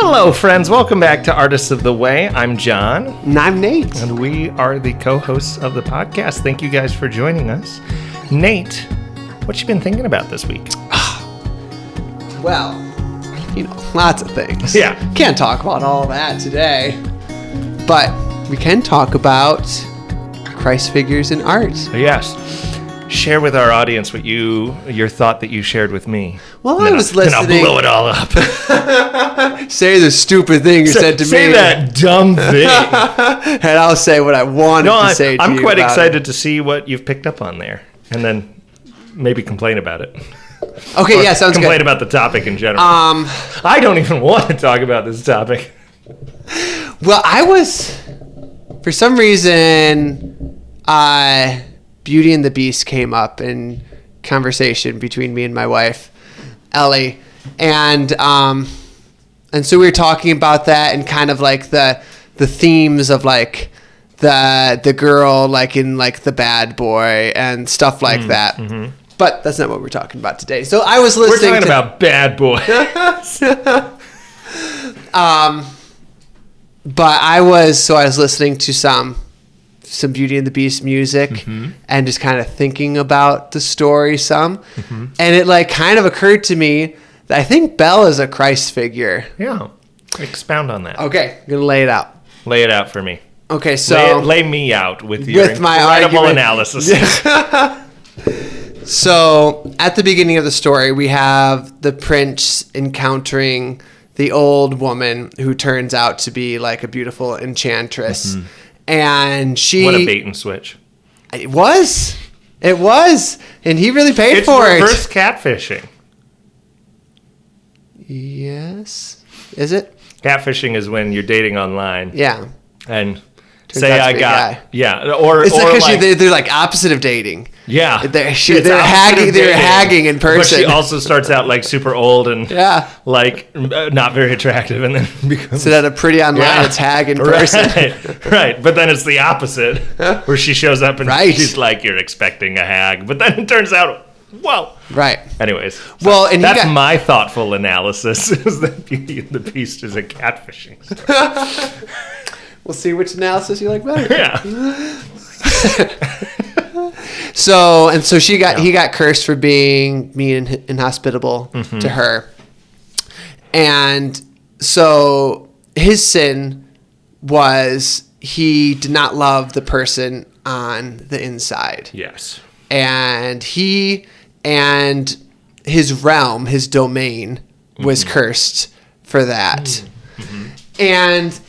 Hello, friends. Welcome back to Artists of the Way. I'm Jon. And I'm Nate. And we are the co-hosts of the podcast. Thank you guys for joining us. Nate, what you been thinking about this week? Well, lots of things. Yeah. Can't talk about all that today. But we can talk about Christ figures in art. Yes. Share with our audience what your thought that you shared with me. Well, I was listening. And I'll blow it all up. Say the stupid thing you said to me. Say that dumb thing. And I'll say what I wanted to say to you. I'm quite excited to see what you've picked up on there. And then maybe complain about it. Okay, yeah, sounds good. Complain about the topic in general. I don't even want to talk about this topic. Well, for some reason, Beauty and the Beast came up in conversation between me and my wife, Ellie, and so we were talking about that and kind of like the themes of like the girl like in like The Bad Boy and stuff like that. Mm-hmm. But that's not what we're talking about today. So I was listening. We're talking about Bad Boy. But I was listening to some Beauty and the Beast music, mm-hmm. and just kind of thinking about the story some. Mm-hmm. And it like kind of occurred to me that I think Belle is a Christ figure. Yeah. Expound on that. Okay, I'm going to lay it out. Lay it out for me. Okay, so lay me out with your my incredible argument. analysis. So at the beginning of the story, we have the prince encountering the old woman who turns out to be like a beautiful enchantress. Mm-hmm. And what a bait and switch. It was. And he really paid for it. It's reverse catfishing. Yes. Is it? Catfishing is when you're dating online. Yeah. And turns say I got. Yeah. Or it's or because they're like opposite of dating. Yeah. They're hagging in person. But she also starts out like super old and like not very attractive, and then becomes instead of pretty online, it's hag in person. Right. But then it's the opposite, where she shows up and she's like, "You're expecting a hag," but then it turns out, well, right. Anyways, well, and that's my thoughtful analysis: is that Beauty and the Beast is a catfishing story. We'll see which analysis you like better. Yeah. So he got cursed for being mean and inhospitable mm-hmm. to her. And so his sin was he did not love the person on the inside. Yes. And he and his realm, his domain, was mm-hmm. cursed for that. Mm-hmm. And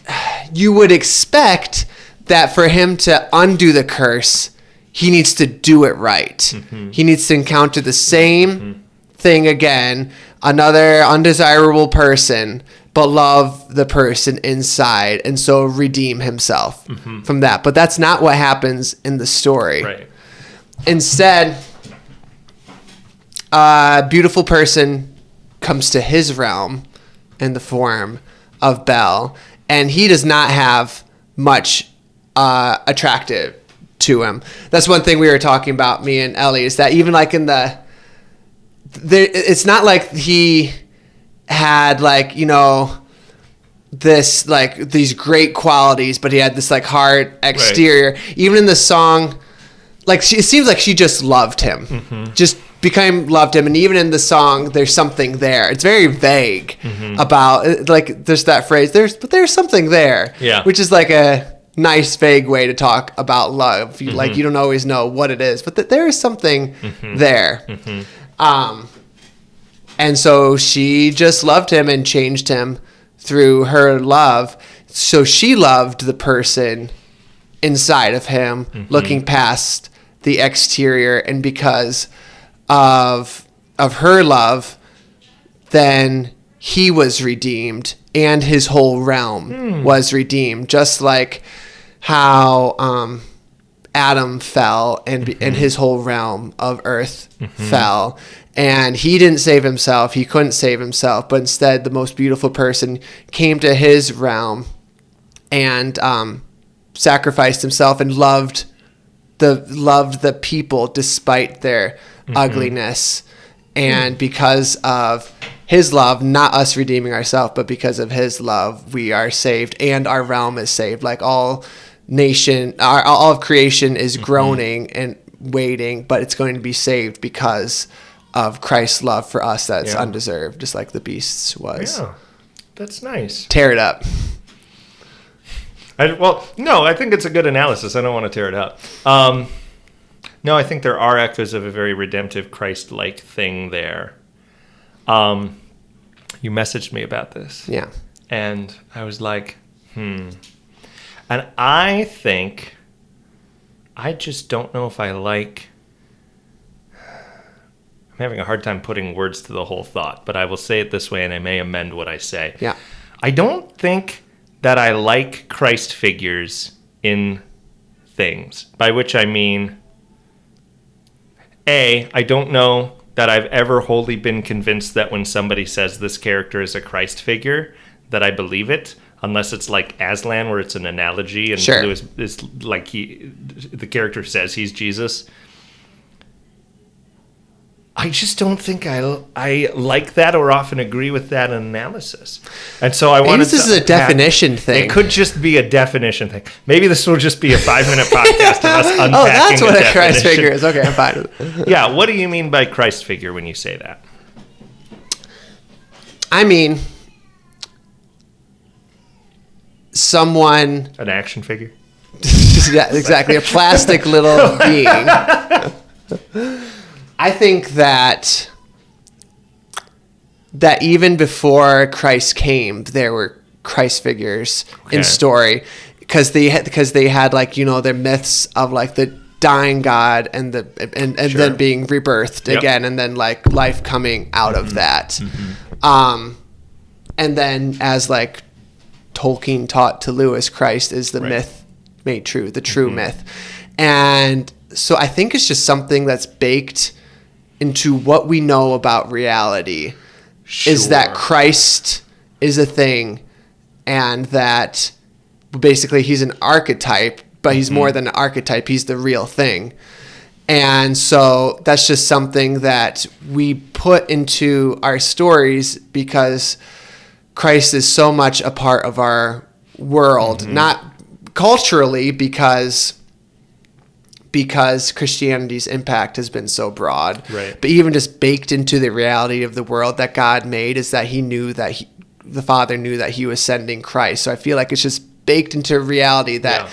you would expect that for him to undo the curse, he needs to do it right. Mm-hmm. He needs to encounter the same mm-hmm. thing again, another undesirable person, but love the person inside, and so redeem himself mm-hmm. from that. But that's not what happens in the story. Right. Instead, a beautiful person comes to his realm in the form of Belle, and he does not have much attractive to him. That's one thing we were talking about, me and Ellie, is that even like in it's not like he had like, this like these great qualities, but he had this like hard exterior. Right. Even in the song, like it seems like she just loved him, mm-hmm. loved him, and even in the song, there's something there. It's very vague mm-hmm. about like there's that phrase. There's something there, which is like a nice vague way to talk about love. Mm-hmm. Like you don't always know what it is, but there is something mm-hmm. there. Mm-hmm. And so she just loved him and changed him through her love. So she loved the person inside of him, mm-hmm. looking past the exterior, and because of her love, then he was redeemed and his whole realm was redeemed, just like how Adam fell and his whole realm of earth fell, and he didn't save himself. He couldn't save himself, but instead the most beautiful person came to his realm and sacrificed himself and loved the people despite their ugliness. And because of his love, not us redeeming ourselves, but because of his love, we are saved and our realm is saved. Like all of creation is groaning and waiting, but it's going to be saved because of Christ's love for us that's undeserved, just like the beasts was. Yeah, that's nice. Tear it up. No, I think it's a good analysis. I don't want to tear it up. No, I think there are echoes of a very redemptive Christ-like thing there. You messaged me about this. Yeah. And I was like, And I think, I just don't know if I like, I'm having a hard time putting words to the whole thought, but I will say it this way and I may amend what I say. Yeah. I don't think that I like Christ figures in things, by which I mean, I don't know that I've ever wholly been convinced that when somebody says this character is a Christ figure, that I believe it, unless it's like Aslan, where it's an analogy, and sure. Lewis is like the character says he's Jesus. I just don't think I like that or often agree with that analysis. And so I wanted to... This is a definition thing. It could just be a definition thing. Maybe this will just be a 5-minute podcast of us unpacking Oh, that's what a Christ figure is. Okay, I'm fine with it. Yeah, what do you mean by Christ figure when you say that? I mean, someone... An action figure? Yeah, exactly. A plastic little being. I think that even before Christ came, there were Christ figures in story, because they had like, you know, their myths of like the dying God and then being rebirthed again, and then like life coming out of that. And then as like Tolkien taught to Lewis, Christ is the myth made true, the true myth. And so I think it's just something that's baked into what we know about reality, is that Christ is a thing, and that basically he's an archetype, but he's more than an archetype. He's the real thing. And so that's just something that we put into our stories because Christ is so much a part of our world, not culturally because Christianity's impact has been so broad, but even just baked into the reality of the world that God made is that he knew that the Father knew that he was sending Christ. So I feel like it's just baked into reality that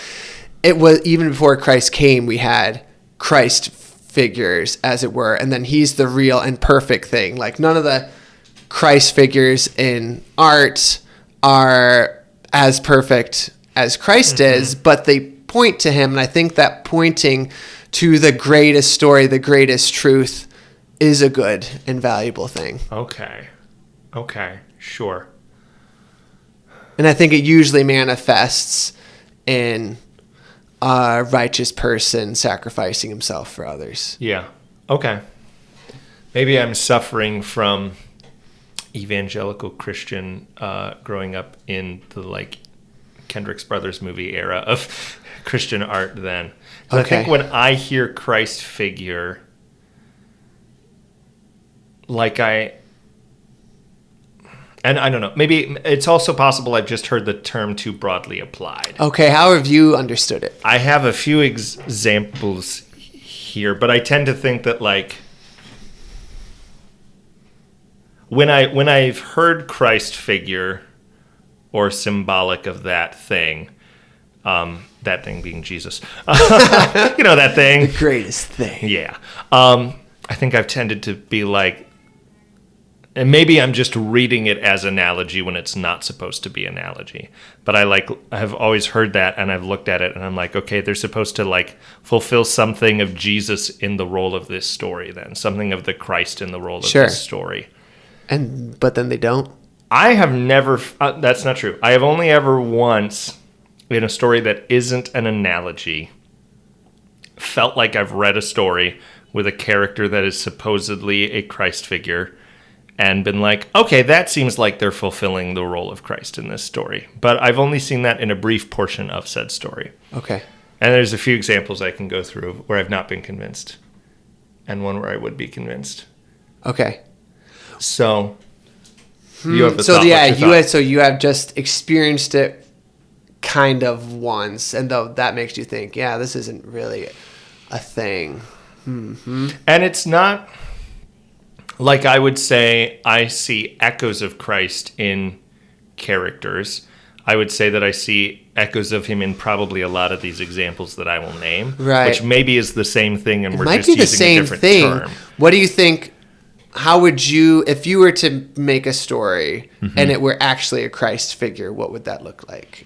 it was, even before Christ came, we had Christ figures, as it were, and then he's the real and perfect thing. Like none of the Christ figures in art are as perfect as Christ is, but they point to him, and I think that pointing to the greatest story, the greatest truth, is a good and valuable thing. Okay, sure. And I think it usually manifests in a righteous person sacrificing himself for others. Yeah, okay. Maybe I'm suffering from evangelical Christian growing up in the like Kendrick's Brothers movie era of Christian art then. I think when I hear Christ figure, like and I don't know, maybe it's also possible I've just heard the term too broadly applied. Okay, how have you understood it? I have a few examples here, but I tend to think that like when I've heard Christ figure or symbolic of that thing being Jesus, you know, that thing, the greatest thing. Yeah. I think I've tended to be like, and maybe I'm just reading it as analogy when it's not supposed to be analogy, but I have always heard that, and I've looked at it and I'm like, okay, they're supposed to like fulfill something of Jesus in the role of this story, then something of the Christ in the role of this story. But then they don't. I have never, that's not true. I have only ever once, in a story that isn't an analogy, felt like I've read a story with a character that is supposedly a Christ figure and been like, okay, that seems like they're fulfilling the role of Christ in this story. But I've only seen that in a brief portion of said story. Okay. And there's a few examples I can go through where I've not been convinced, and one where I would be convinced. Okay. So You have a So thought. yeah, What's your thought? you have just experienced it kind of once, and though that makes you think, yeah, this isn't really a thing. And it's not like I would say I see echoes of Christ in characters. I would say that I see echoes of him in probably a lot of these examples that I will name, Right. which maybe is the same thing, and It we're might just be the using a same different thing. term. What do you think? How would you, if you were to make a story and it were actually a Christ figure, what would that look like?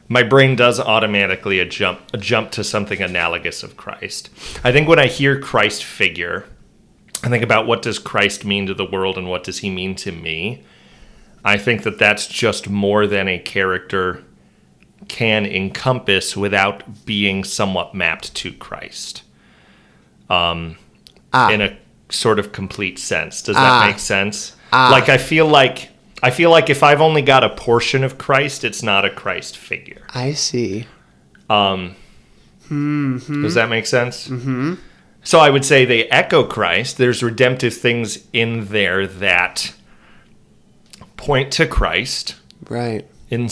My brain does automatically a jump to something analogous of Christ. I think when I hear Christ figure, I think about what does Christ mean to the world and what does he mean to me. I think that that's just more than a character can encompass without being somewhat mapped to Christ. In a sort of complete sense. Does that make sense? Like I feel like if I've only got a portion of Christ, it's not a Christ figure. I see. Does that make sense? Mm-hmm. So I would say they echo Christ. There's redemptive things in there that point to Christ, Right. in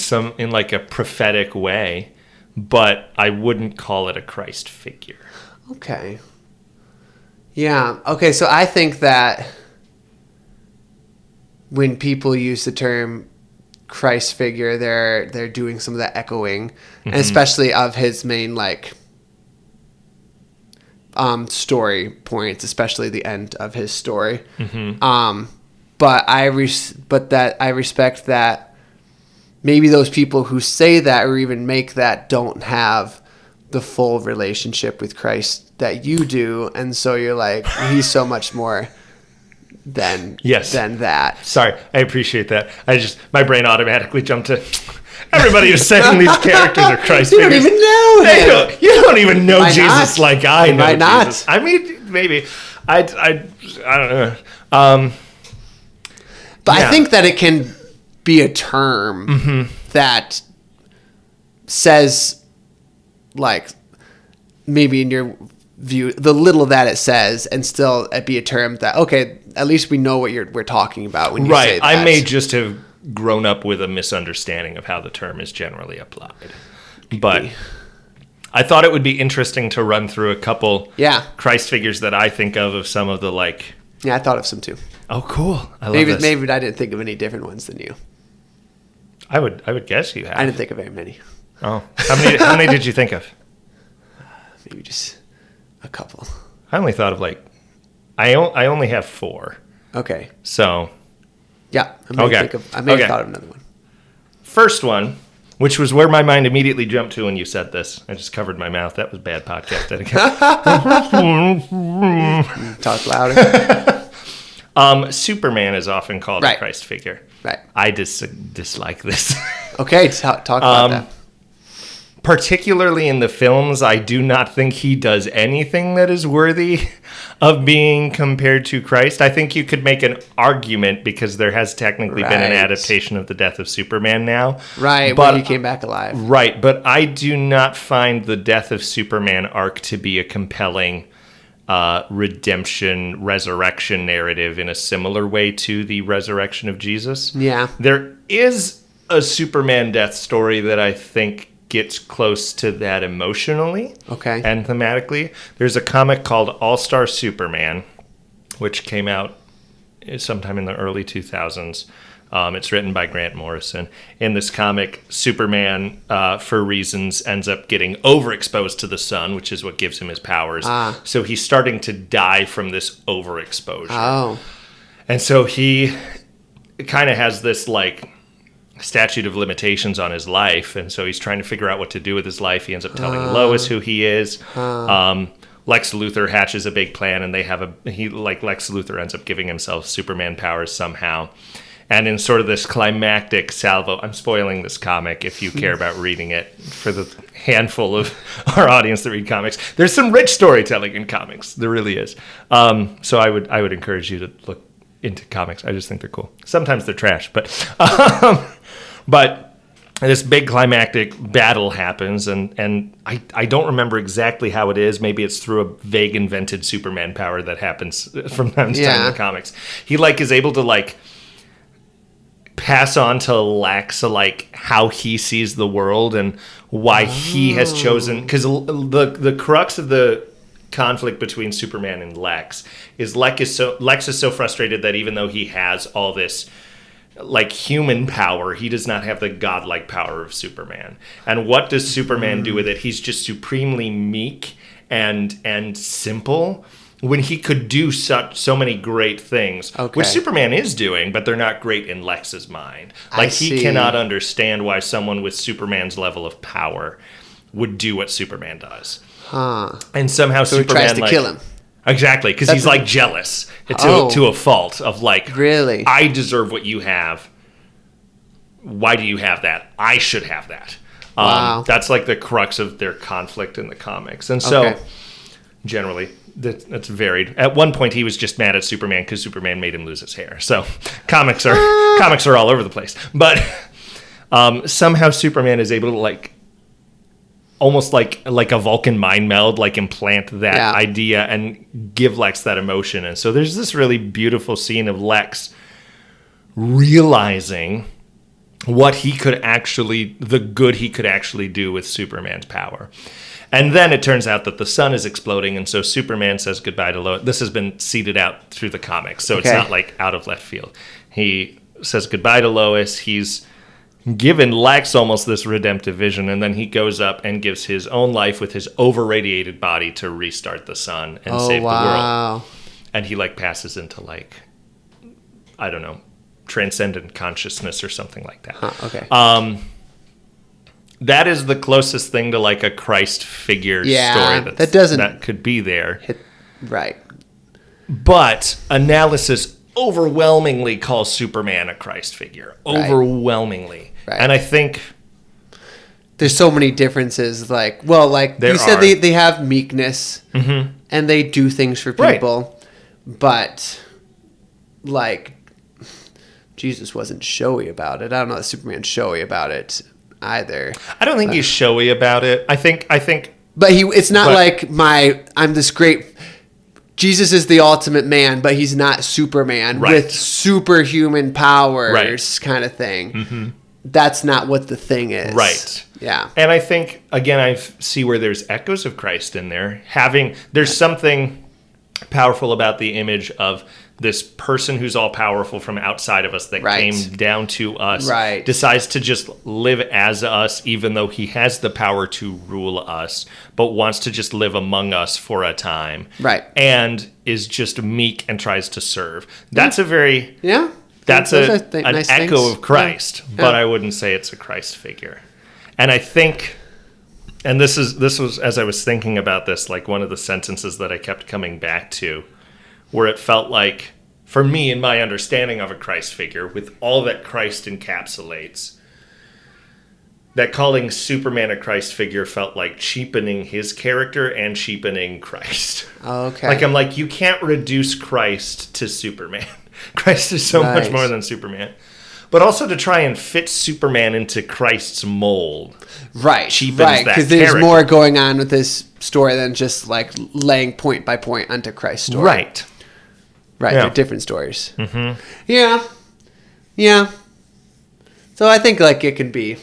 like a prophetic way, but I wouldn't call it a Christ figure. Okay. Yeah. Okay. So I think that when people use the term Christ figure, they're doing some of that echoing, and especially of his main story points, especially the end of his story. But I respect that maybe those people who say that or even make that don't have the full relationship with Christ that you do, and so you're like, he's so much more than that. Sorry, I appreciate that. My brain automatically jumped to everybody who's saying these characters are Christ You figures. don't even know him. You don't even know Why Jesus not? like I know Why not? Jesus. I mean, maybe. I don't know. But Yeah. I think that it can be a term that says, like, maybe in your view, the little that it says, and still it be a term that, okay, at least we know what we're talking about when you say that. I may just have grown up with a misunderstanding of how the term is generally applied. But I thought it would be interesting to run through a couple Christ figures that I think of some of the like. Yeah, I thought of some too. Oh, cool! I love Maybe this. maybe I didn't think of any different ones than you. I would guess you have. I didn't think of very many. Oh, how many did you think of? Maybe just a couple. I only thought of like, I only have 4. Okay. So, Yeah. I may have thought of another one. First one, which was where my mind immediately jumped to when you said this. I just covered my mouth. That was bad podcast etiquette. Talk louder. Superman is often called a Christ figure. Right. I dislike this. Okay, talk about that. Particularly in the films, I do not think he does anything that is worthy of being compared to Christ. I think you could make an argument because there has technically been an adaptation of the death of Superman now. Right, but when he came back alive. Right, but I do not find the death of Superman arc to be a compelling redemption, resurrection narrative in a similar way to the resurrection of Jesus. Yeah. There is a Superman death story that I think gets close to that emotionally and thematically. There's a comic called All-Star Superman, which came out sometime in the early 2000s. It's written by Grant Morrison. In this comic, Superman, for reasons, ends up getting overexposed to the sun, which is what gives him his powers. So he's starting to die from this overexposure. Oh. And so he kind of has this, like, statute of limitations on his life, and so he's trying to figure out what to do with his life. He ends up telling Lois who he is. Lex Luthor hatches a big plan, and Lex Luthor ends up giving himself Superman powers somehow. And in sort of this climactic salvo, I'm spoiling this comic if you care about reading it for the handful of our audience that read comics. There's some rich storytelling in comics. There really is. So I would encourage you to look into comics. I just think they're cool. Sometimes they're trash, but this big climactic battle happens, and I don't remember exactly how it is. Maybe it's through a vague invented Superman power that happens from time to time in the comics. He is able to pass on to Lex like how he sees the world and why he has chosen, because the crux of the conflict between Superman and Lex is Lex is so frustrated that even though he has all this like human power, he does not have the godlike power of Superman. And what does Superman do with it? He's just supremely meek and simple, when he could do so many great things, which Superman is doing, but they're not great in Lex's mind. Like, he cannot understand why someone with Superman's level of power would do what Superman does. And somehow so Superman he tries to kill him. Exactly, because he's like jealous to a fault of like, really, I deserve what you have. Why do you have that? I should have that. Wow. That's like the crux of their conflict in the comics. And so generally that's varied. At one point he was just mad at Superman because Superman made him lose his hair. So comics are all over the place. But somehow Superman is able to like almost like a Vulcan mind meld, like implant that idea and give Lex that emotion. And so there's this really beautiful scene of Lex realizing what he could actually, the good he could actually do with Superman's power. And then it turns out that the sun is exploding, and so Superman says goodbye to Lois. This has been seeded out through the comics, so it's not like out of left field. He says goodbye to Lois. He's given Lex almost this redemptive vision, and then he goes up and gives his own life with his over-radiated body to restart the sun and save the world. And he like passes into like, I don't know, transcendent consciousness or something like that. That is the closest thing to like a Christ figure story that could be there. Right. But analysis overwhelmingly calls Superman a Christ figure. Overwhelmingly. Right. And I think there's so many differences. Like, well, like you said, they have meekness and they do things for people, but like Jesus wasn't showy about it. I don't know that Superman's showy about it either. I don't think he's showy about it. I think but it's not like I'm this great, Jesus is the ultimate man, but he's not Superman with superhuman powers kind of thing. That's not what the thing is. Right. Yeah. And I think, again, I see where there's echoes of Christ in there. There's something powerful about the image of this person who's all powerful from outside of us that came down to us, decides to just live as us, even though he has the power to rule us, but wants to just live among us for a time. Right. And is just meek and tries to serve. That's a very... That's an nice echo of Christ, but I wouldn't say it's a Christ figure. And I think, and this was, as I was thinking about this, like one of the sentences that I kept coming back to, where it felt like, for me, in my understanding of a Christ figure, with all that Christ encapsulates, that calling Superman a Christ figure felt like cheapening his character and cheapening Christ. Okay. Like, I'm like, you can't reduce Christ to Superman. Christ is so much more than Superman. But also to try and fit Superman into Christ's mold. Cheapens that because there's more going on with this story than just like laying point by point onto Christ's story. Right. They're different stories. Yeah. So I think like it could be,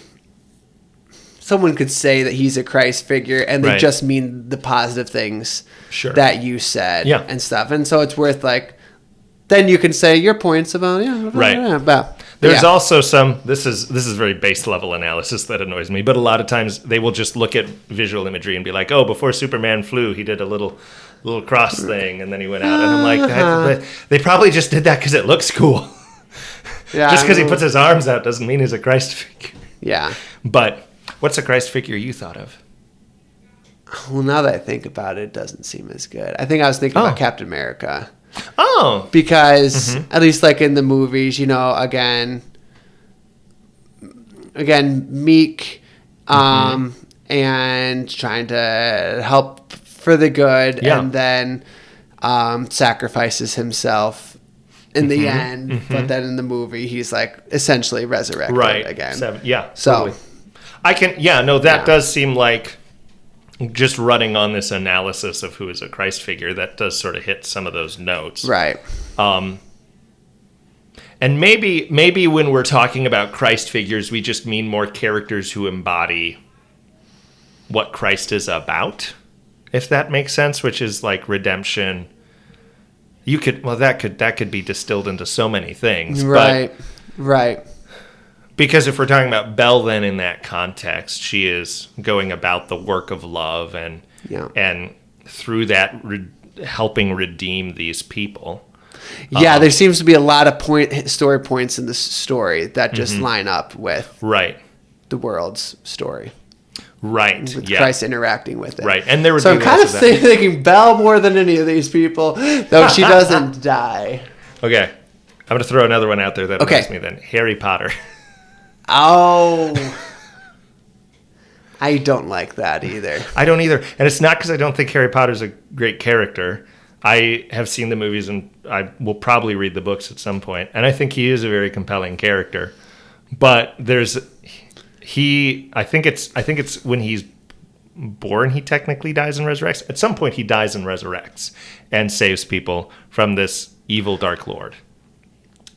someone could say that he's a Christ figure and they just mean the positive things that you said and stuff. And so it's worth like, then you can say your points about There's also some, this is very base level analysis that annoys me, but a lot of times they will just look at visual imagery and be like, oh, before Superman flew, he did a little cross thing and then he went out. And I'm like, they probably just did that because it looks cool. Just because he puts his arms out doesn't mean he's a Christ figure. Yeah. But what's a Christ figure you thought of? Well, now that I think about it, it doesn't seem as good. I think I was thinking about Captain America. Oh. Because at least like in the movies, you know, again meek and trying to help for the good and then sacrifices himself in the end, but then in the movie he's like essentially resurrected again. Totally. I can that does seem like, just running on this analysis of who is a Christ figure, that does sort of hit some of those notes. Right. And maybe when we're talking about Christ figures, we just mean more characters who embody what Christ is about, if that makes sense, which is like redemption. That could be distilled into so many things. Right. Right. Because if we're talking about Belle, then in that context, she is going about the work of love and through that helping redeem these people. Yeah, there seems to be a lot of story points in this story that just line up with the world's story. Right. With Christ interacting with it. Right. And there would so be I'm kind of thinking Belle more than any of these people, though she doesn't die. Okay. I'm going to throw another one out there that reminds me then. Harry Potter. Oh. I don't like that either. I don't either. And it's not because I don't think Harry Potter's a great character. I have seen the movies and I will probably read the books at some point. And I think he is a very compelling character. But I think it's when he's born, he technically dies and resurrects. At some point, he dies and resurrects and saves people from this evil Dark Lord.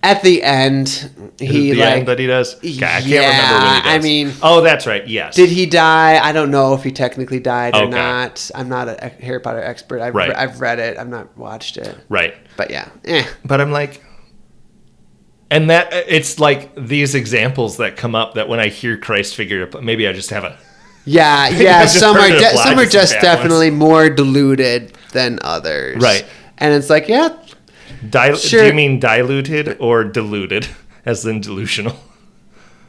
At the end, end that he does? Okay, I can't remember when he does. I mean... Oh, that's right, yes. Did he die? I don't know if he technically died or not. I'm not a Harry Potter expert. I've read it. I've not watched it. Right. But yeah. But I'm like... And that it's like these examples that come up that when I hear Christ figure, maybe I just have a... Yeah. Some are just definitely more diluted than others. Right. And it's like, sure. Do you mean diluted or diluted, as in delusional?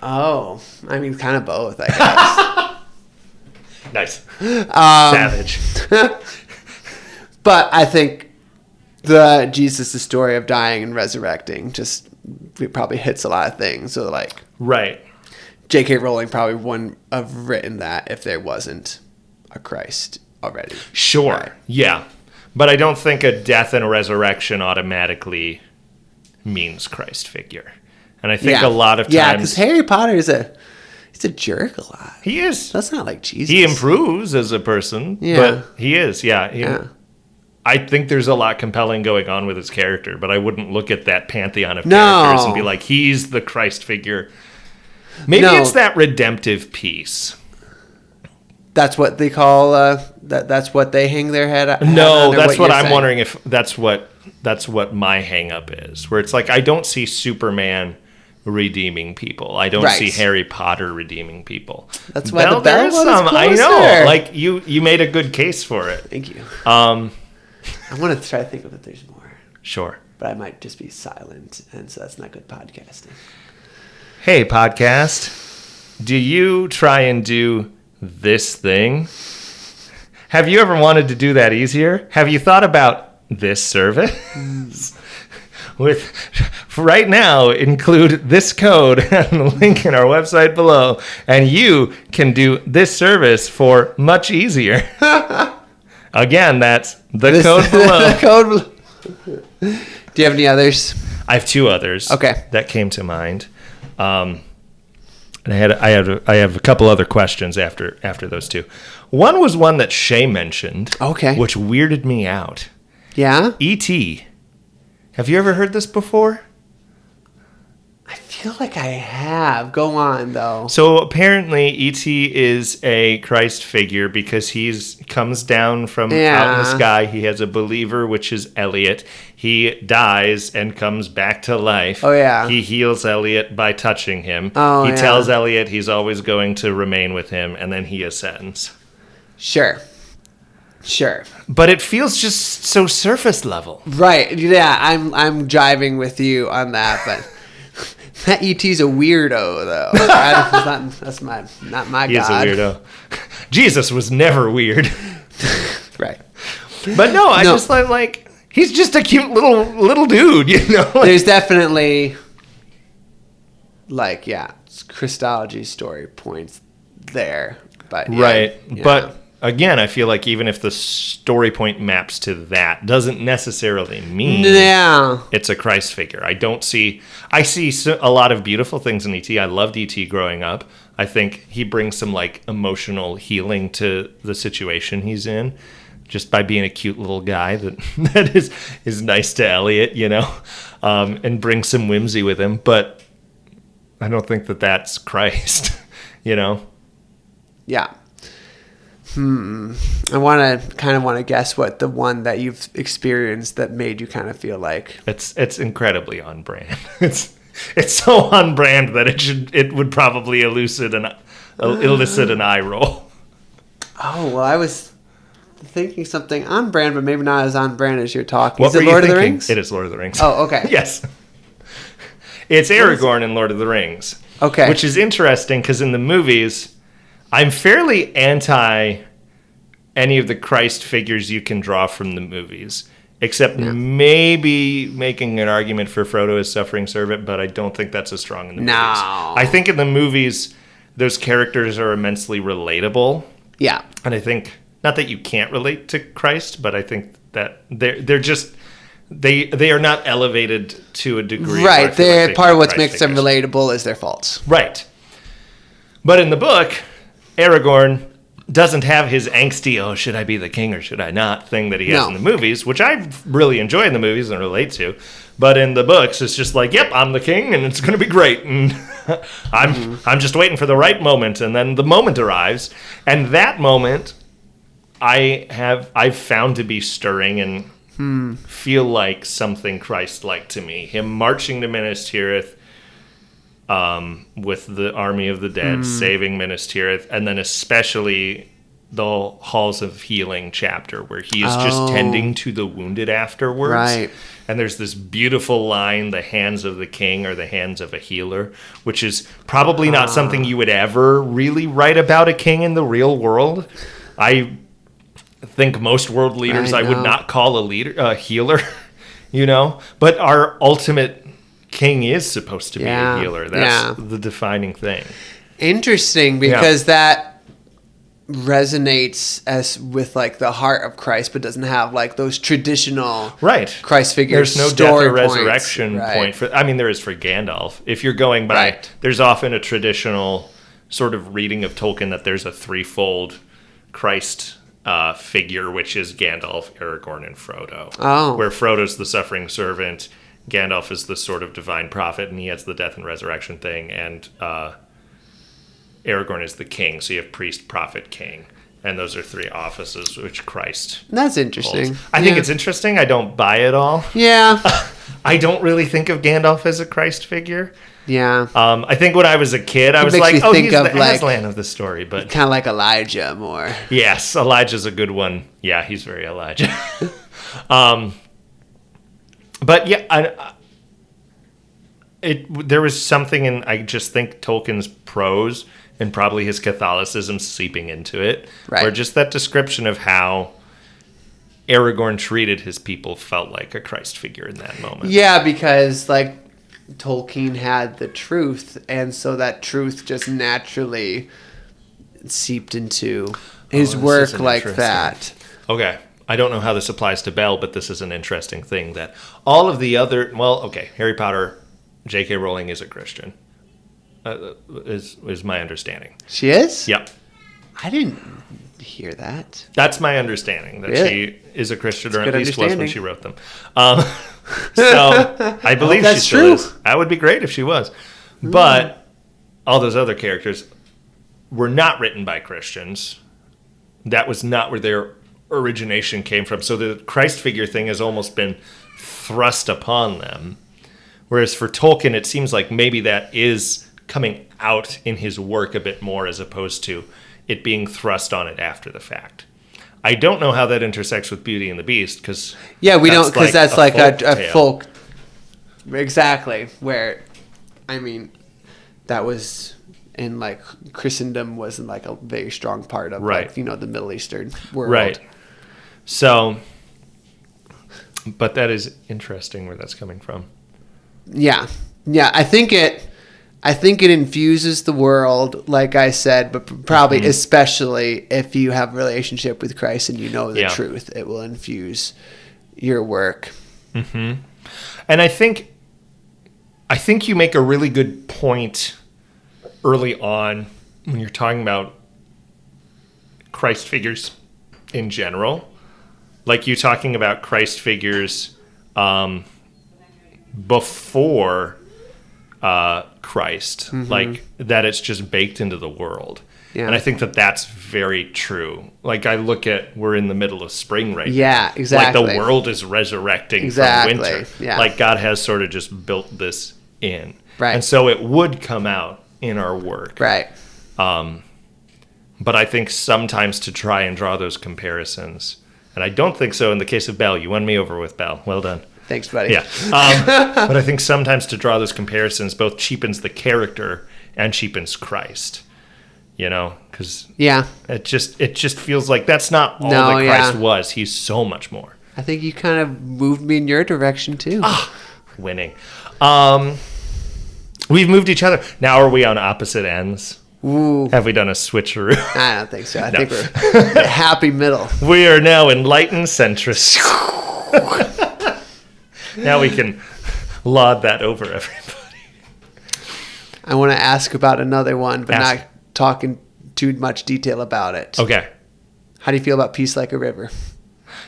Oh, I mean, kind of both, I guess. Nice. Savage. But I think the Jesus' story of dying and resurrecting it probably hits a lot of things. So, like... Right. J.K. Rowling probably wouldn't have written that if there wasn't a Christ already. Sure. Right. Yeah. But I don't think a death and a resurrection automatically means Christ figure. And I think a lot of times... Yeah, because Harry Potter he's a jerk a lot. He is. That's not like Jesus. He improves as a person, but he is, I think there's a lot compelling going on with his character, but I wouldn't look at that pantheon of characters and be like, he's the Christ figure. Maybe it's that redemptive piece. That's what they call that's what they hang their head on. No, that's what I'm wondering if that's what my hang up is. Where it's like I don't see Superman redeeming people. I don't see Harry Potter redeeming people. That's why the Belle one is closer. I know. Like you made a good case for it. Thank you. I want to try to think of if there's more. Sure. But I might just be silent, and so that's not good podcasting. Hey, podcast. Do you try and do this thing? Have you ever wanted to do that easier? Have you thought about this service? With right now, include this code and the link in our website below, and you can do this service for much easier. Again, that's the code below. Do you have any others? I have two others. Okay. That came to mind. And I have a couple other questions after those two. One was one that Shay mentioned. Okay. Which weirded me out. Yeah? E.T. Have you ever heard this before? I feel like I have. Go on, though. So apparently E.T. is a Christ figure because he comes down from out in the sky. He has a believer, which is Elliot. He dies and comes back to life. Oh, yeah. He heals Elliot by touching him. Oh, he tells Elliot he's always going to remain with him, and then he ascends. Sure. But it feels just so surface level. Right. Yeah, I'm jiving with you on that, but that E.T.'s a weirdo, though. That's not my God. He is a weirdo. Jesus was never weird. Right. But no, I just like he's just a cute little dude, you know? There's definitely Christology story points there. But right. But again, I feel like even if the story point maps to that, doesn't necessarily mean it's a Christ figure. I see a lot of beautiful things in E.T. I loved E.T. growing up. I think he brings some emotional healing to the situation he's in. just by being a cute little guy that is nice to Elliot, and brings some whimsy with him. But I don't think that that's Christ, Yeah. I want to guess what the one that you've experienced that made you kind of feel like it's incredibly on brand. It's so on brand that it would probably elicit an eye roll. Oh, well, I was thinking something on brand, but maybe not as on brand as you're talking. What Is it were you Lord of the thinking? Rings? It is Lord of the Rings. Oh, okay. Yes. It's Aragorn in Lord of the Rings. Okay. Which is interesting because in the movies, I'm fairly anti any of the Christ figures you can draw from the movies, except maybe making an argument for Frodo as suffering servant, but I don't think that's as strong in the movies. I think in the movies, those characters are immensely relatable. Yeah. And I think, not that you can't relate to Christ, but I think that they're just, they are not elevated to a degree. Right. They're part of what Christ makes them figures. relatable is their faults. Right. But in the book, Aragorn doesn't have his angsty, oh, should I be the king or should I not thing that he has in the movies, which I really enjoy in the movies and relate to. But in the books, it's just like, yep, I'm the king and it's going to be great. And I'm just waiting for the right moment. And then the moment arrives. And that moment I've found to be stirring and feel like something Christ-like to me. Him marching to Minas Tirith with the army of the dead, saving Minas Tirith, and then especially the Halls of Healing chapter where he is just tending to the wounded afterwards. Right. And there's this beautiful line, the hands of the king are the hands of a healer, which is probably not something you would ever really write about a king in the real world. I think most world leaders I would not call a healer, but our ultimate king is supposed to be a healer. That's the defining thing. Interesting, because that resonates as with like the heart of Christ, but doesn't have like those traditional Christ figures. There's no death or resurrection point for. I mean, there is for Gandalf. If you're going by, there's often a traditional sort of reading of Tolkien that there's a threefold Christ figure, which is Gandalf, Aragorn, and Frodo. Where Frodo's the suffering servant, Gandalf is the sort of divine prophet, and he has the death and resurrection thing, and Aragorn is the king. So you have priest, prophet, king, and those are three offices which Christ That's interesting. holds. I think it's interesting. I don't buy it all. Yeah. I don't really think of Gandalf as a Christ figure. Yeah. I think when I was a kid, I was like, oh, he's the Aslan of the story. But kind of like Elijah more. Yes, Elijah's a good one. Yeah, he's very Elijah. But yeah, there was something in, I just think, Tolkien's prose and probably his Catholicism seeping into it. Right. Or just that description of how Aragorn treated his people felt like a Christ figure in that moment. Yeah, because like Tolkien had the truth, and so that truth just naturally seeped into his work like that. Okay. I don't know how this applies to Belle, but this is an interesting thing that all of the other... Well, okay, Harry Potter, J.K. Rowling is a Christian, is my understanding. She is? Yep. I didn't hear that. That's my understanding, that she is a Christian, or at least was when she wrote them. So I believe she still is. That would be great if she was. But all those other characters were not written by Christians. That was not where their origination came from. So the Christ figure thing has almost been thrust upon them. Whereas for Tolkien, it seems like maybe that is coming out in his work a bit more, as opposed to it being thrust on it after the fact. I don't know how that intersects with Beauty and the Beast, because we don't, because that's like a folk. Exactly. Where, I mean, that was in like Christendom wasn't like a very strong part of like, the Middle Eastern world. Right. So, but that is interesting where that's coming from. Yeah. I think it infuses the world, like I said, but probably especially if you have a relationship with Christ and you know the truth, it will infuse your work. Mm-hmm. And I think you make a really good point early on when you're talking about Christ figures in general. like you talking about Christ figures before Christ, like that it's just baked into the world. Yeah. And I think that that's very true. Like I look at, we're in the middle of spring right now. Yeah, exactly. Like the world is resurrecting from winter. Yeah. Like God has sort of just built this in. Right. And so it would come out in our work. Right. But I think sometimes to try and draw those comparisons, and I don't think so in the case of Belle. You won me over with Belle. Well done. Thanks, buddy. Yeah. But I think sometimes to draw those comparisons both cheapens the character and cheapens Christ. You know, because it just feels like that's not all that Christ was. He's so much more. I think you kind of moved me in your direction too. Winning. We've moved each other. Now are we on opposite ends? Ooh. Have we done a switcheroo? I don't think so. I think we're in a happy middle. We are now enlightened centrists. Now we can laud that over everybody. I want to ask about another one, but not talking too much detail about it. Okay. How do you feel about Peace Like a River?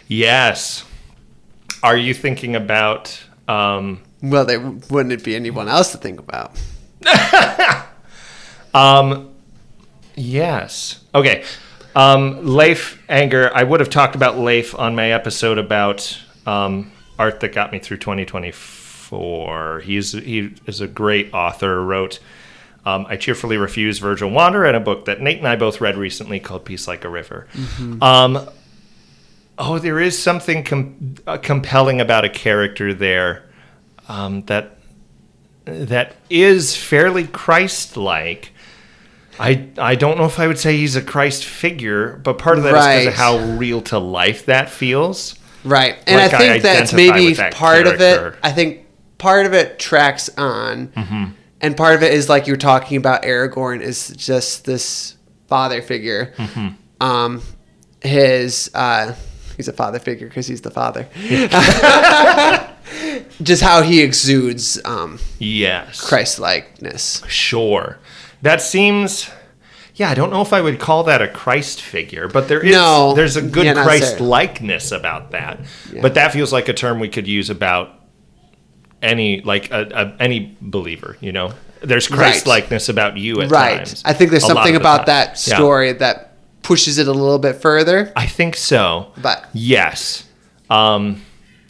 Yes. Are you thinking about... Well, there wouldn't be anyone else to think about. Yes. Okay. Leif Anger. I would have talked about Leif on my episode about art that got me through 2024. He is a great author. Wrote I Cheerfully Refuse Virgil Wander, and a book that Nate and I both read recently called Peace Like a River. There is something compelling about a character there that is fairly Christ-like. I don't know if I would say he's a Christ figure, but part of that is because of how real to life that feels. Right. And like I think that's maybe part of it. I think part of it tracks on. And part of it is like you're talking about Aragorn is just this father figure. He's a father figure because he's the father. Just how he exudes Christ-likeness. Sure. That seems... Yeah, I don't know if I would call that a Christ figure, but there's a good Christ-likeness about that. Yeah. But that feels like a term we could use about any any believer, you know? There's Christ-likeness about you at times. I think there's something about that story that pushes it a little bit further. I think so. But yes.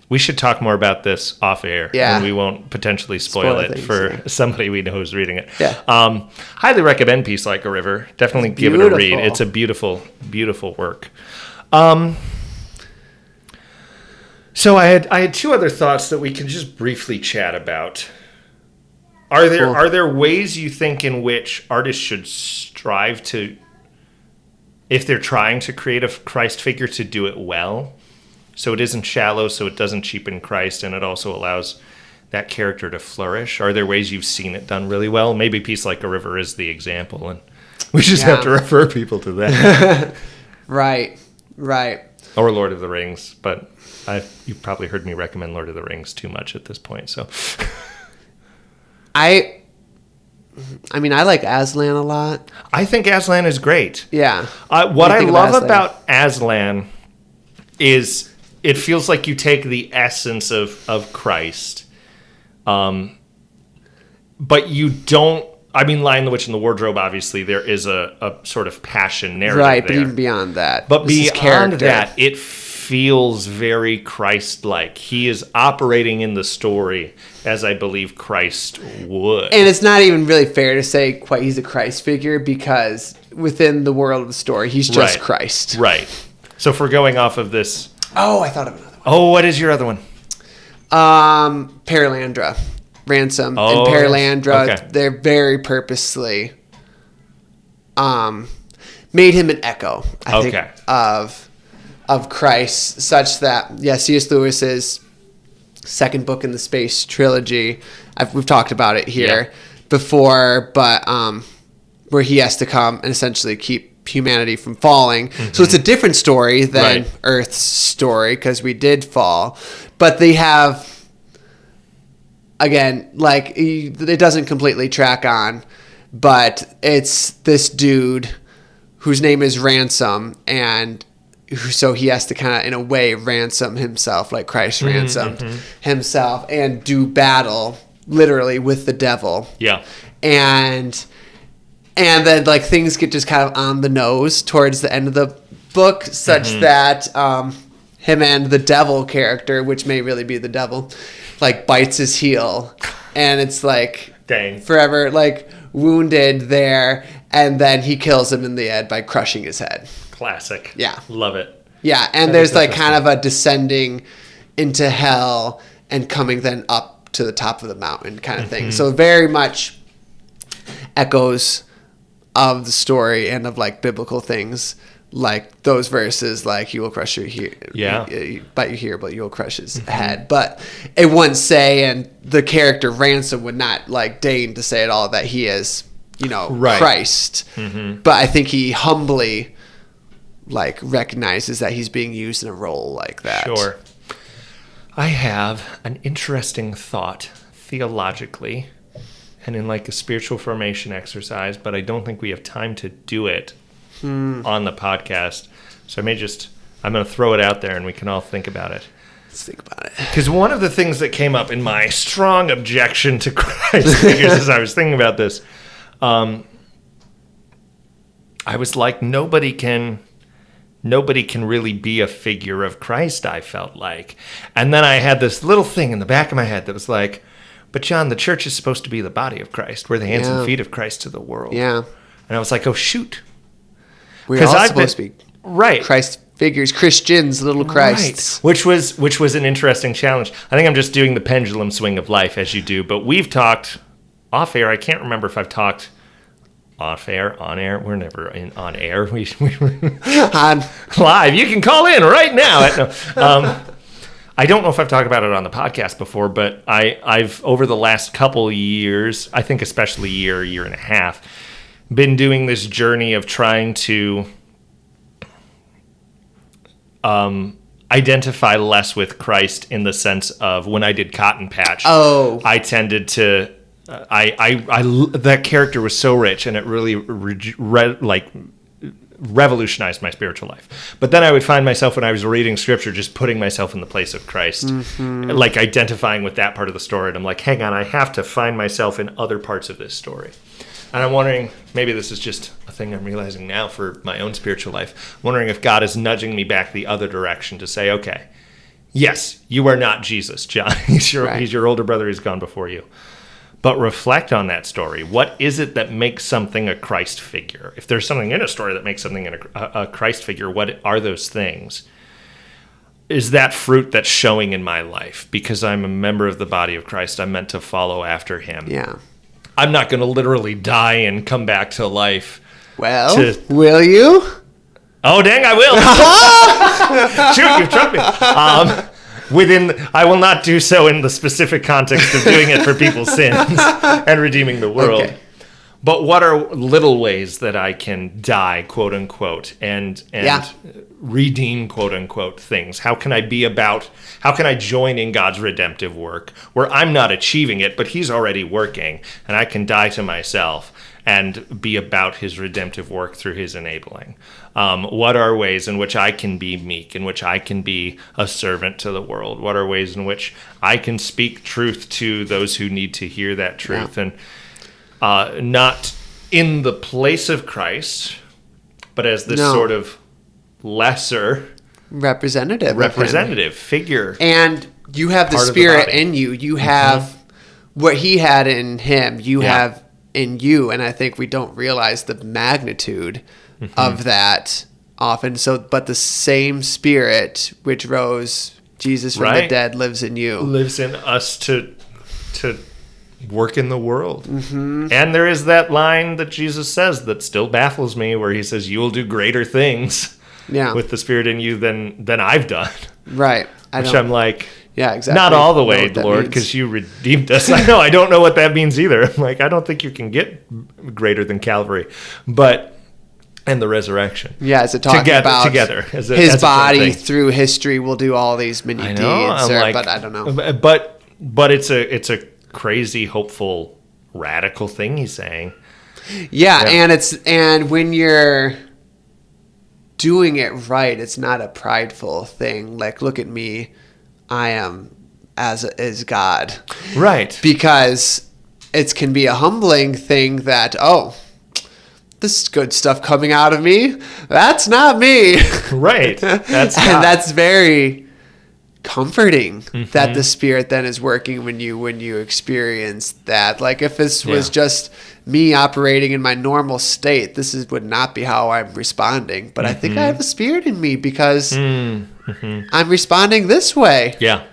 We should talk more about this off air, and we won't potentially spoil it for somebody we know who's reading it. Yeah. Highly recommend Peace Like a River. Definitely give it a read. It's a beautiful, beautiful work. So I had two other thoughts that we can just briefly chat about. Are there ways you think in which artists should strive to, if they're trying to create a Christ figure, to do it well? So it isn't shallow, so it doesn't cheapen Christ, and it also allows that character to flourish. Are there ways you've seen it done really well? Maybe Peace Like a River is the example, and we just have to refer people to that. Right. Or Lord of the Rings, but you've probably heard me recommend Lord of the Rings too much at this point. So, I mean, I like Aslan a lot. I think Aslan is great. Yeah. What I love about Aslan is it feels like you take the essence of Christ, but you don't. I mean, Lion, the Witch, and the Wardrobe, obviously, there is a sort of passion narrative right, there. But even beyond that. But beyond that, it feels very Christ-like. He is operating in the story as I believe Christ would. And it's not even really fair to say he's a Christ figure, because within the world of the story, he's just Christ. Right. So if we're going off of this... Oh, I thought of another one. Oh, what is your other one? Paralandra. Ransom and Paralandra, they're very purposely made him an echo, I think, of Christ, such that, C.S. Lewis's second book in the space trilogy, we've talked about it here before, but where he has to come and essentially keep humanity from falling. So it's a different story than Earth's story, because we did fall, but they have... Again, it doesn't completely track on, but it's this dude whose name is Ransom, and so he has to kind of, in a way, ransom himself, like Christ ransomed himself, and do battle literally with the devil. Yeah. And then like things get just kind of on the nose towards the end of the book, such that him and the devil character, which may really be the devil, like bites his heel, and it's like Dang. forever like wounded there, and then he kills him in the end by crushing his head. Classic. Yeah. Love it. Yeah, and there's like kind of a descending into hell and coming then up to the top of the mountain kind of thing. So very much echoes of the story and of like biblical things, like those verses, like you will crush your heel, bite your heel, but you will crush his head. But it wouldn't say, and the character Ransom would not like deign to say at all that he is, Christ. But I think he humbly like recognizes that he's being used in a role like that. Sure. I have an interesting thought theologically and in like a spiritual formation exercise, but I don't think we have time to do it on the podcast. So I'm going to throw it out there and we can all think about it. Let's think about it. Because one of the things that came up in my strong objection to Christ figures as I was thinking about this, I was like, nobody can really be a figure of Christ, I felt like. And then I had this little thing in the back of my head that was like, but John, the church is supposed to be the body of Christ. We're the hands and feet of Christ to the world. Yeah. And I was like, oh, shoot. We're all supposed to be Christ figures, Christians, little Christs. Right. Which was an interesting challenge. I think I'm just doing the pendulum swing of life as you do. But we've talked off air. I can't remember if I've talked off air, on air. We're never on air. We On live. You can call in right now. I don't know if I've talked about it on the podcast before, but I've over the last couple years, I think especially year and a half, been doing this journey of trying to identify less with Christ in the sense of when I did Cotton Patch. Oh, I tended to. That character was so rich, and it really revolutionized my spiritual life. But then I would find myself when I was reading scripture just putting myself in the place of Christ, like identifying with that part of the story. And I'm like, hang on, I have to find myself in other parts of this story. And I'm wondering, maybe this is just a thing I'm realizing now for my own spiritual life, wondering if God is nudging me back the other direction to say, okay, yes, you are not Jesus, John. He's your older brother. He's gone before you. But reflect on that story. What is it that makes something a Christ figure? If there's something in a story that makes something a Christ figure, what are those things? Is that fruit that's showing in my life? Because I'm a member of the body of Christ, I'm meant to follow after him. Yeah. I'm not going to literally die and come back to life. Well, will you? Oh, dang, I will. Shoot, you've trumped me. I will not do so in the specific context of doing it for people's sins and redeeming the world. Okay. But what are little ways that I can die, quote unquote, and redeem, quote unquote, things? How can I join in God's redemptive work where I'm not achieving it, but he's already working, and I can die to myself and be about his redemptive work through his enabling? What are ways in which I can be meek, in which I can be a servant to the world? What are ways in which I can speak truth to those who need to hear that truth? And not in the place of Christ, but as this sort of lesser representative figure. And you have the Spirit in you. You have what he had in him. You have in you, and I think we don't realize the magnitude of that often. So, but the same Spirit which rose Jesus from the dead lives in you, lives in us to work in the world. And there is that line that Jesus says that still baffles me, where he says, "You will do greater things with the Spirit in you than I've done." Right. I'm like, yeah, exactly. Not all the way, Lord, because you redeemed us. I know. I don't know what that means either. I'm like, I don't think you can get greater than Calvary, and the resurrection. Yeah, is it talking about together? His body through history will do all these many deeds, but I don't know. But it's a crazy, hopeful, radical thing he's saying. Yeah, and when you're doing it right. It's not a prideful thing. Like, look at me, I am as is God. Right. Because it can be a humbling thing that, oh, this is good stuff coming out of me. That's not me. Right. That's and not. that's very comforting that the Spirit then is working when you experience that. Like, if this was just me operating in my normal state, would not be how I'm responding. But I think I have a Spirit in me because I'm responding this way. Yeah.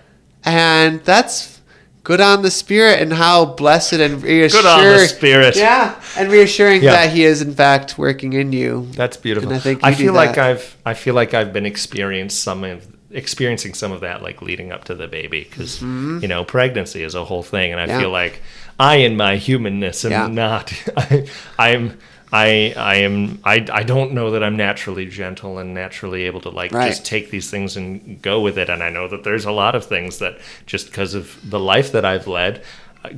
And that's good on the Spirit, and how blessed and reassuring. Good on the Spirit. Yeah, and reassuring that He is in fact working in you. That's beautiful. And I think I feel like I've been experiencing some of that, like leading up to the baby, because pregnancy is a whole thing, and I feel like I, in my humanness, am not. I don't know that I'm naturally gentle and naturally able to just take these things and go with it. And I know that there's a lot of things that, just because of the life that I've led,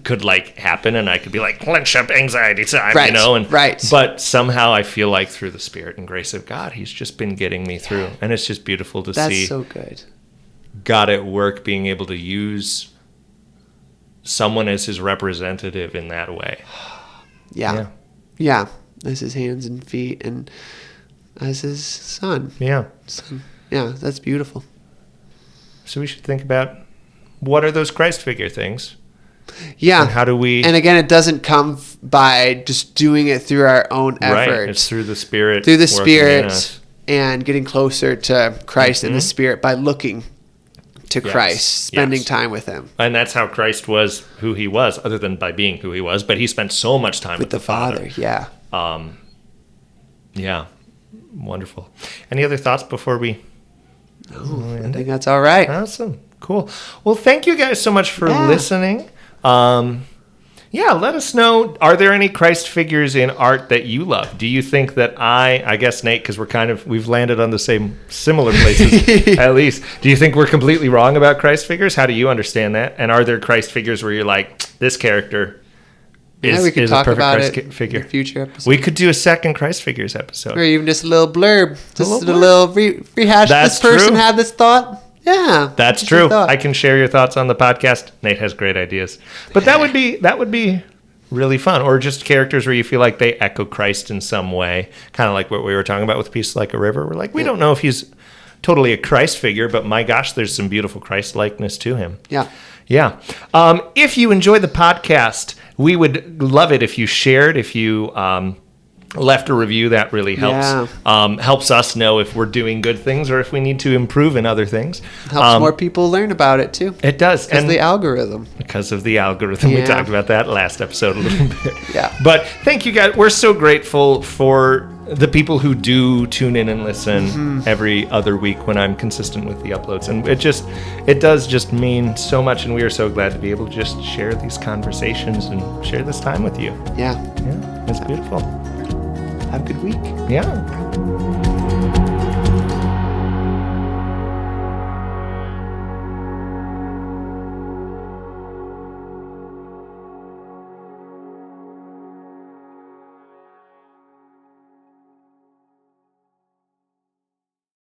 could happen, and I could be clench up anxiety time, but somehow I feel like through the Spirit and grace of God, He's just been getting me through. And it's just beautiful to see. That's so good. God at work, being able to use someone as His representative in that way. Yeah. As His hands and feet, and as His son. Yeah. Yeah, that's beautiful. So we should think about, what are those Christ figure things? Yeah. And how do we... And again, it doesn't come by just doing it through our own effort. Right. It's through the Spirit. Through the Spirit, and getting closer to Christ in the Spirit by looking to Christ, spending time with Him. And that's how Christ was who He was, other than by being who He was. But He spent so much time with the Father. Yeah. Yeah. Wonderful. Any other thoughts before we... I think that's all right. Awesome. Cool. Well, thank you guys so much for listening. Let us know, are there any Christ figures in art that you love? Do you think that I guess, Nate, because we've landed on the similar places, at least. Do you think we're completely wrong about Christ figures? How do you understand that? And are there Christ figures where you're like, this character we could is talk a perfect about Christ it figure? in a future episode. We could do a second Christ figures episode. Or even just a little blurb. Just a blurb. little rehash. That's this person true. had this thought. Yeah. That's true. I can share your thoughts on the podcast. Nate has great ideas. But that would be really fun. Or just characters where you feel like they echo Christ in some way. Kind of like what we were talking about with Peace Like a River. We're like, we don't know if he's totally a Christ figure, but my gosh, there's some beautiful Christ likeness to him. Yeah. Yeah. If you enjoy the podcast, we would love it if you shared, if you left a review. That really helps. Helps us know if we're doing good things or if we need to improve in other things. Helps more people learn about it too. It does. Because of the algorithm. Because of the algorithm. We talked about that last episode a little bit. Yeah. But thank you guys. We're so grateful for the people who do tune in and listen every other week when I'm consistent with the uploads. And it does just mean so much. And we are so glad to be able to just share these conversations and share this time with you. Yeah. Yeah. It's beautiful. Have a good week. Yeah.